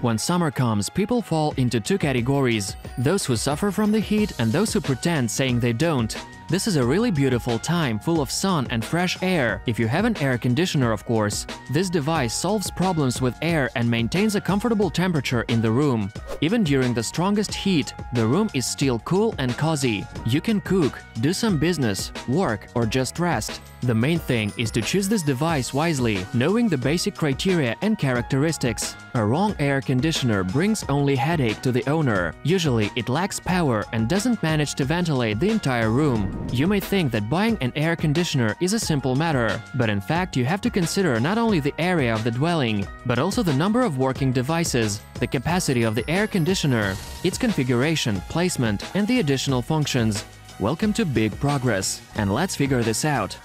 When summer comes, people fall into two categories: those who suffer from the heat and those who pretend, saying they don't. This is a really beautiful time, full of sun and fresh air, if you have an air conditioner, of course. This device solves problems with air and maintains a comfortable temperature in the room. Even during the strongest heat, the room is still cool and cozy. You can cook, do some business, work, or just rest. The main thing is to choose this device wisely, knowing the basic criteria and characteristics. A wrong air conditioner brings only headache to the owner. Usually, it lacks power and doesn't manage to ventilate the entire room. You may think that buying an air conditioner is a simple matter, but in fact you have to consider not only the area of the dwelling, but also the number of working devices, the capacity of the air conditioner, its configuration, placement, and the additional functions. Welcome to Big Progress, and let's figure this out.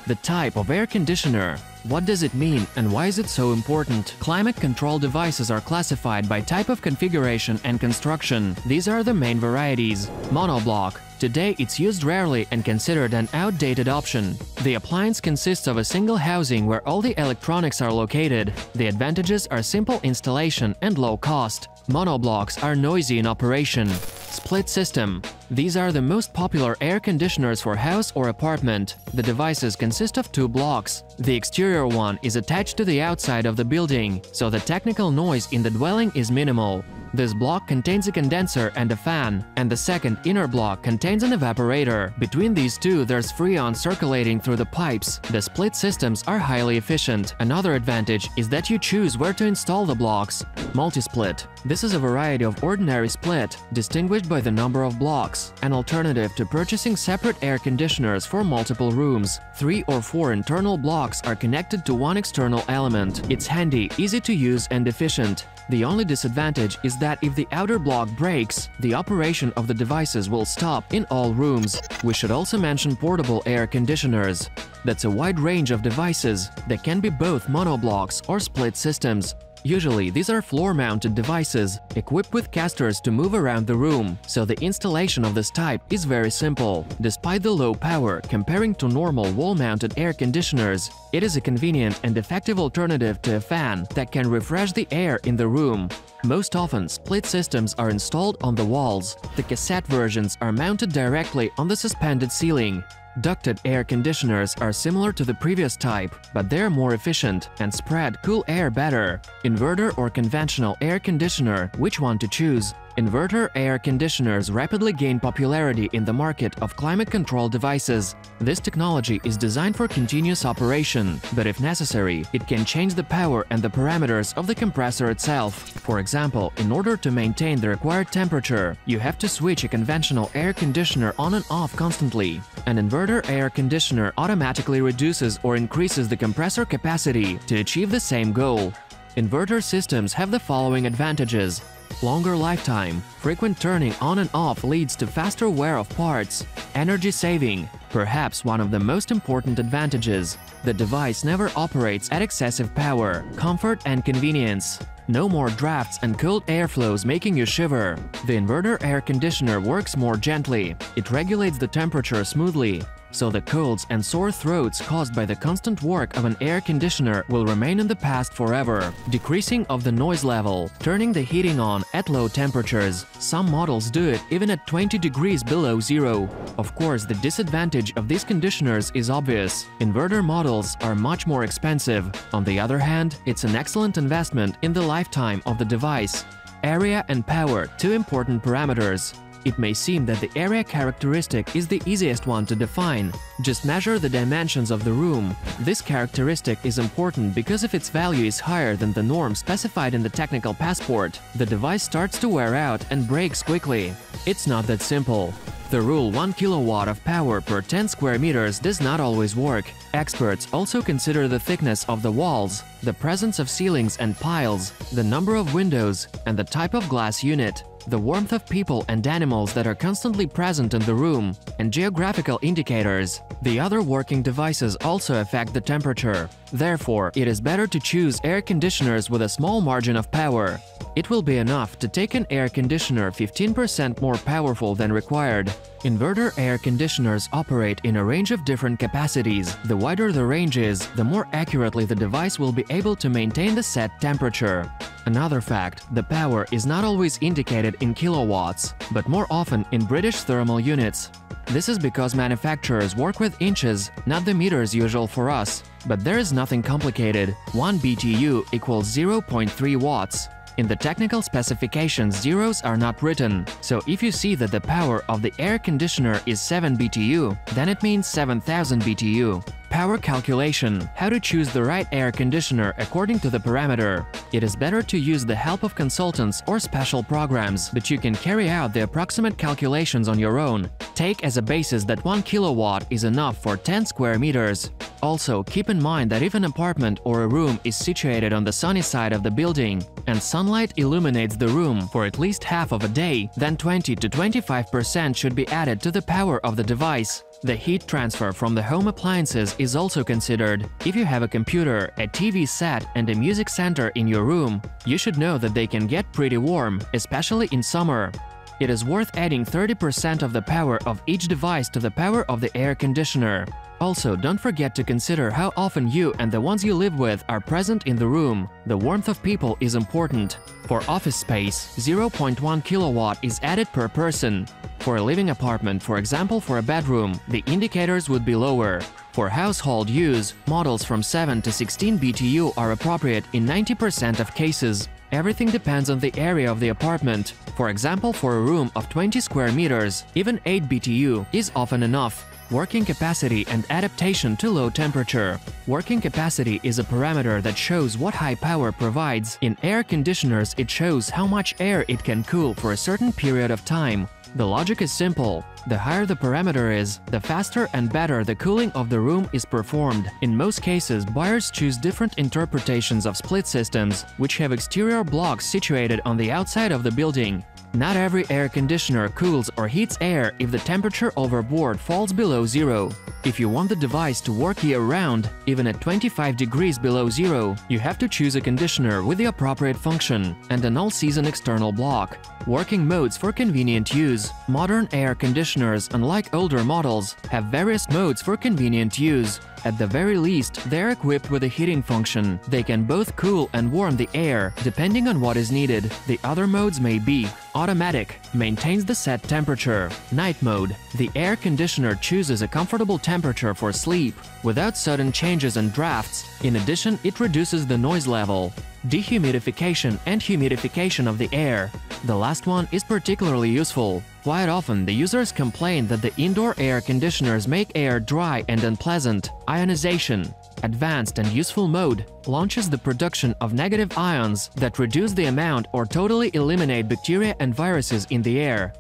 The type of air conditioner. What does it mean and why is it so important? Climate control devices are classified by type of configuration and construction. These are the main varieties. Monoblock. Today it's used rarely and considered an outdated option. The appliance consists of a single housing where all the electronics are located. The advantages are simple installation and low cost. Monoblocks are noisy in operation. Split system. These are the most popular air conditioners for house or apartment. The devices consist of two blocks. The exterior one is attached to the outside of the building, so the technical noise in the dwelling is minimal. This block contains a condenser and a fan, and the second inner block contains an evaporator. Between these two, there's freon circulating through the pipes. The split systems are highly efficient. Another advantage is that you choose where to install the blocks. Multi-split. This is a variety of ordinary split, distinguished by the number of blocks, an alternative to purchasing separate air conditioners for multiple rooms. 3 or 4 internal blocks are connected to one external element. It's handy, easy to use, and efficient. The only disadvantage is that if the outer block breaks, the operation of the devices will stop in all rooms. We should also mention portable air conditioners. That's a wide range of devices that can be both monoblocks or split systems. Usually, these are floor-mounted devices, equipped with casters to move around the room, so the installation of this type is very simple. Despite the low power comparing to normal wall-mounted air conditioners, it is a convenient and effective alternative to a fan that can refresh the air in the room. Most often, split systems are installed on the walls. The cassette versions are mounted directly on the suspended ceiling. Ducted air conditioners are similar to the previous type, but they're more efficient and spread cool air better. Inverter or conventional air conditioner, which one to choose? Inverter air conditioners rapidly gain popularity in the market of climate control devices. This technology is designed for continuous operation, but if necessary, it can change the power and the parameters of the compressor itself. For example, in order to maintain the required temperature, you have to switch a conventional air conditioner on and off constantly. An inverter air conditioner automatically reduces or increases the compressor capacity to achieve the same goal. Inverter systems have the following advantages. Longer lifetime. Frequent turning on and off leads to faster wear of parts. Energy saving. Perhaps one of the most important advantages. The device never operates at excessive power. Comfort and convenience. No more drafts and cold airflows making you shiver. The inverter air conditioner works more gently. It regulates the temperature smoothly, so the colds and sore throats caused by the constant work of an air conditioner will remain in the past forever. Decreasing of the noise level, turning the heating on at low temperatures. Some models do it even at 20 degrees below zero. Of course, the disadvantage of these conditioners is obvious. Inverter models are much more expensive. On the other hand, it's an excellent investment in the lifetime of the device. Area and power, two important parameters. It may seem that the area characteristic is the easiest one to define. Just measure the dimensions of the room. This characteristic is important because if its value is higher than the norm specified in the technical passport, the device starts to wear out and breaks quickly. It's not that simple. The rule 1 kilowatt of power per 10 square meters does not always work. Experts also consider the thickness of the walls, the presence of ceilings and piles, the number of windows, and the type of glass unit, the warmth of people and animals that are constantly present in the room, and geographical indicators. The other working devices also affect the temperature. Therefore, it is better to choose air conditioners with a small margin of power. It will be enough to take an air conditioner 15% more powerful than required. Inverter air conditioners operate in a range of different capacities. The wider the range is, the more accurately the device will be able to maintain the set temperature. Another fact, the power is not always indicated in kilowatts, but more often in British thermal units. This is because manufacturers work with inches, not the meters usual for us. But there is nothing complicated. 1 BTU equals 0.3 watts. In the technical specifications, zeros are not written, so if you see that the power of the air conditioner is 7 BTU, then it means 7000 BTU. Power calculation. How to choose the right air conditioner according to the parameter. It is better to use the help of consultants or special programs, but you can carry out the approximate calculations on your own. Take as a basis that 1 kilowatt is enough for 10 square meters. Also, keep in mind that if an apartment or a room is situated on the sunny side of the building and sunlight illuminates the room for at least half of a day, then 20 to 25% should be added to the power of the device. The heat transfer from the home appliances is also considered. If you have a computer, a TV set, and a music center in your room, you should know that they can get pretty warm, especially in summer. It is worth adding 30% of the power of each device to the power of the air conditioner. Also, don't forget to consider how often you and the ones you live with are present in the room. The warmth of people is important. For office space, 0.1 kilowatt is added per person. For a living apartment, for example for a bedroom, the indicators would be lower. For household use, models from 7 to 16 BTU are appropriate in 90% of cases. Everything depends on the area of the apartment. For example, for a room of 20 square meters, even 8 BTU is often enough. Working capacity and adaptation to low temperature. Working capacity is a parameter that shows what high power provides. In air conditioners, it shows how much air it can cool for a certain period of time. The logic is simple. The higher the parameter is, the faster and better the cooling of the room is performed. In most cases, buyers choose different interpretations of split systems, which have exterior blocks situated on the outside of the building. Not every air conditioner cools or heats air if the temperature overboard falls below zero. If you want the device to work year-round, even at 25 degrees below zero, you have to choose a conditioner with the appropriate function and an all-season external block. Working modes for convenient use. Modern air conditioners, unlike older models, have various modes for convenient use. At the very least, they are equipped with a heating function. They can both cool and warm the air, depending on what is needed. The other modes may be: automatic, maintains the set temperature; night mode, the air conditioner chooses a comfortable temperature for sleep, without sudden changes and drafts. In addition, it reduces the noise level. Dehumidification and humidification of the air. The last one is particularly useful. Quite often, the users complain that the indoor air conditioners make air dry and unpleasant. Ionization. Advanced and useful mode launches the production of negative ions that reduce the amount or totally eliminate bacteria and viruses in the air.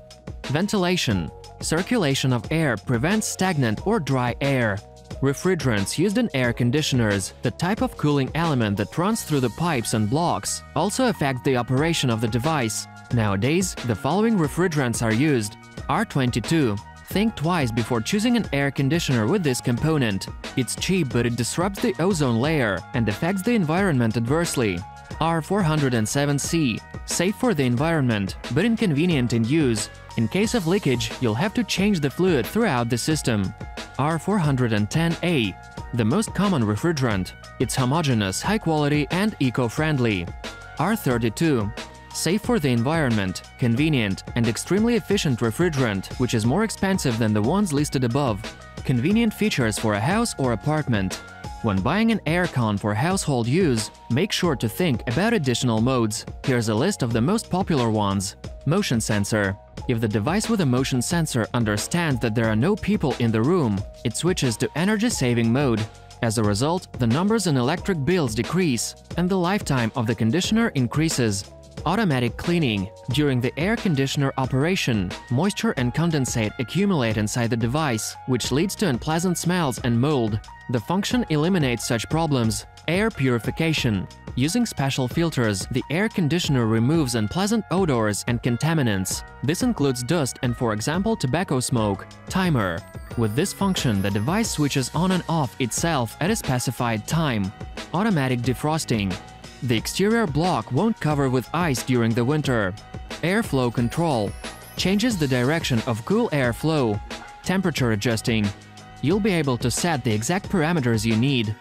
Ventilation. Circulation of air prevents stagnant or dry air. Refrigerants used in air conditioners, the type of cooling element that runs through the pipes and blocks, also affect the operation of the device. Nowadays, the following refrigerants are used. R22. Think twice before choosing an air conditioner with this component. It's cheap, but it disrupts the ozone layer and affects the environment adversely. R407C. Safe for the environment, but inconvenient in use. In case of leakage, you'll have to change the fluid throughout the system. R410A. The most common refrigerant. It's homogeneous, high quality, and eco-friendly. R32. Safe for the environment, convenient, and extremely efficient refrigerant, which is more expensive than the ones listed above. Convenient features for a house or apartment. When buying an aircon for household use, make sure to think about additional modes. Here's a list of the most popular ones. Motion sensor. If the device with a motion sensor understands that there are no people in the room, it switches to energy-saving mode. As a result, the numbers in electric bills decrease, and the lifetime of the conditioner increases. Automatic cleaning. During the air conditioner operation, moisture and condensate accumulate inside the device, which leads to unpleasant smells and mold. The function eliminates such problems. Air purification. Using special filters, the air conditioner removes unpleasant odors and contaminants. This includes dust and, for example, tobacco smoke. Timer. With this function, the device switches on and off itself at a specified time. Automatic defrosting. The exterior block won't cover with ice during the winter. Airflow control changes the direction of cool air flow. Temperature adjusting. You'll be able to set the exact parameters you need.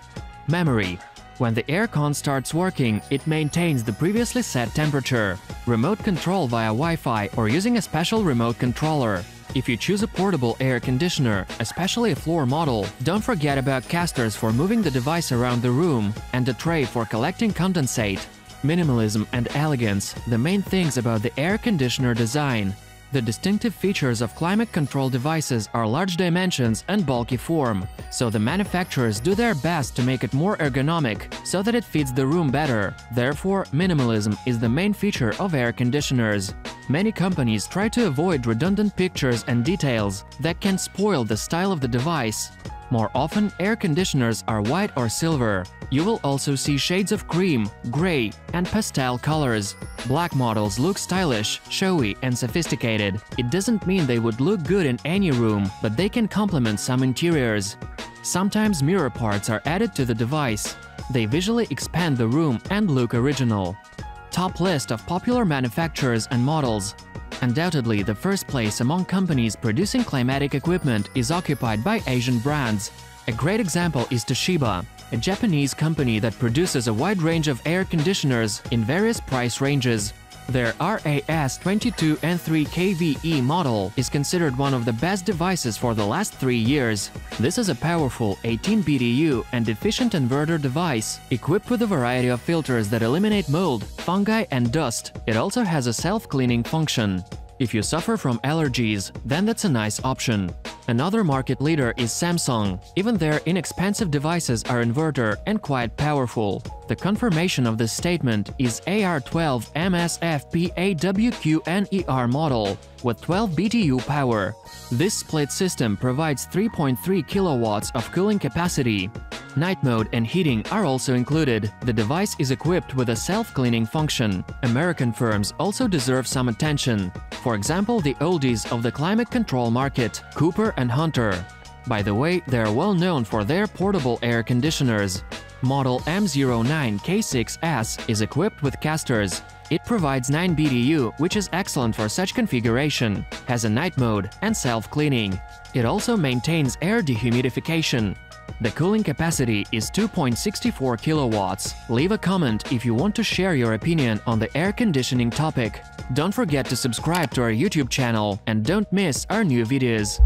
Memory. When the aircon starts working, it maintains the previously set temperature. Remote control via Wi-Fi or using a special remote controller. If you choose a portable air conditioner, especially a floor model, don't forget about casters for moving the device around the room and a tray for collecting condensate. Minimalism and elegance, the main things about the air conditioner design. The distinctive features of climate control devices are large dimensions and bulky form, so the manufacturers do their best to make it more ergonomic so that it fits the room better. Therefore, minimalism is the main feature of air conditioners. Many companies try to avoid redundant pictures and details that can spoil the style of the device. More often, air conditioners are white or silver. You will also see shades of cream, gray, and pastel colors. Black models look stylish, showy, and sophisticated. It doesn't mean they would look good in any room, but they can complement some interiors. Sometimes mirror parts are added to the device. They visually expand the room and look original. Top list of popular manufacturers and models. Undoubtedly, the first place among companies producing climatic equipment is occupied by Asian brands. A great example is Toshiba, a Japanese company that produces a wide range of air conditioners in various price ranges. Their RAS22N3 KVE model is considered one of the best devices for the last 3 years. This is a powerful 18 BTU and efficient inverter device, equipped with a variety of filters that eliminate mold, fungi and dust. It also has a self-cleaning function. If you suffer from allergies, then that's a nice option. Another market leader is Samsung. Even their inexpensive devices are inverter and quite powerful. The confirmation of this statement is AR12 MSFP-AWQNER model with 12 BTU power. This split system provides 3.3 kilowatts of cooling capacity. Night mode and heating are also included. The device is equipped with a self-cleaning function. American firms also deserve some attention. For example, the oldies of the climate control market, Cooper and Hunter. By the way, they are well known for their portable air conditioners. Model M09K6S is equipped with casters. It provides 9 BTU, which is excellent for such configuration, has a night mode and self-cleaning. It also maintains air dehumidification. The cooling capacity is 2.64 kilowatts. Leave a comment if you want to share your opinion on the air conditioning topic. Don't forget to subscribe to our YouTube channel and don't miss our new videos.